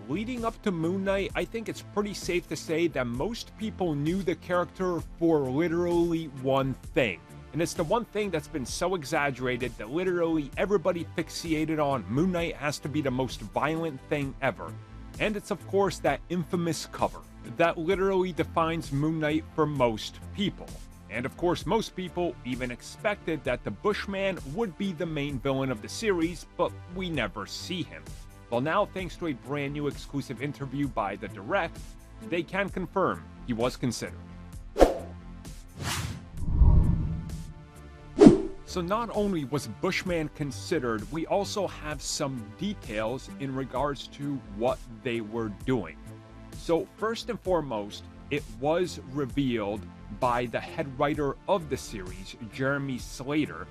leading up to Moon Knight, I think it's pretty safe to say that most people knew the character for literally one thing. And it's the one thing that's been so exaggerated that literally everybody fixated on Moon Knight has to be the most violent thing ever. And it's of course that infamous cover that literally defines Moon Knight for most people. And of course most people even expected that the Bushman would be the main villain of the series, but we never see him. Well, now thanks to a brand new exclusive interview by The Direct, they can confirm he was considered. So not only was Bushman considered, we also have some details in regards to what they were doing. So first and foremost, it was revealed by the head writer of the series, Jeremy Slater,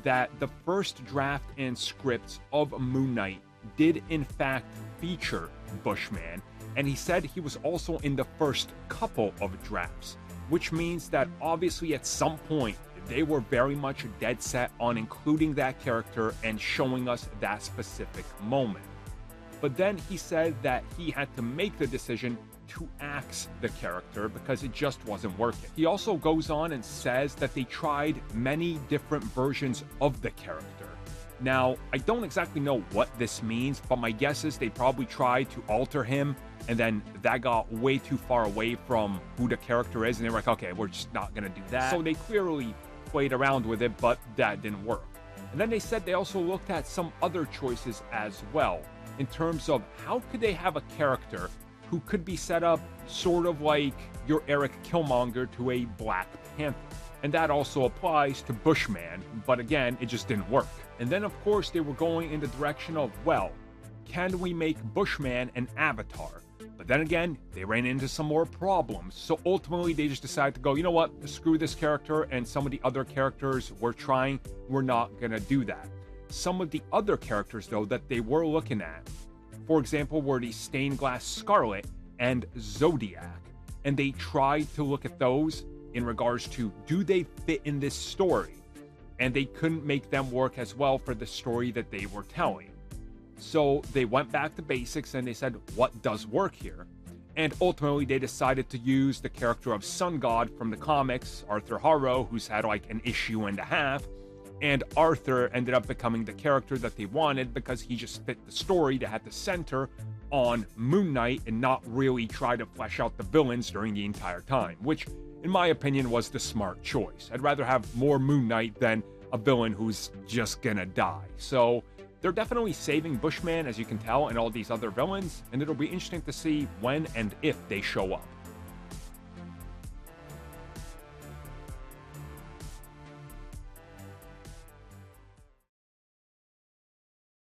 that the first draft and scripts of Moon Knight did in fact feature Bushman, and he said he was also in the first couple of drafts, which means that obviously at some point they were very much dead set on including that character and showing us that specific moment. But then he said that he had to make the decision to axe the character because it just wasn't working. He also goes on and says that they tried many different versions of the character. Now, I don't exactly know what this means, but my guess is they probably tried to alter him, and then that got way too far away from who the character is, and they were like, okay, we're just not gonna do that. So they clearly played around with it, but that didn't work. And then they said they also looked at some other choices as well, in terms of how could they have a character who could be set up sort of like your Eric Killmonger to a Black Panther. And that also applies to Bushman, but again, it just didn't work. And then of course they were going in the direction of, well, can we make Bushman an avatar? But then again, they ran into some more problems. So ultimately they just decided to go, you know what, screw this character and some of the other characters we're trying, we're not gonna do that. Some of the other characters though that they were looking at, for example, were the Stained Glass Scarlet and Zodiac. And they tried to look at those in regards to, do they fit in this story? And they couldn't make them work as well for the story that they were telling. So they went back to basics and they said, what does work here? And ultimately they decided to use the character of Sun God from the comics, Arthur Harrow, who's had like an issue and a half. And Arthur ended up becoming the character that they wanted because he just fit the story that had the center on Moon Knight and not really try to flesh out the villains during the entire time, which in my opinion was the smart choice. I'd rather have more Moon Knight than a villain who's just gonna die. So they're definitely saving Bushman, as you can tell, and all these other villains, and it'll be interesting to see when and if they show up.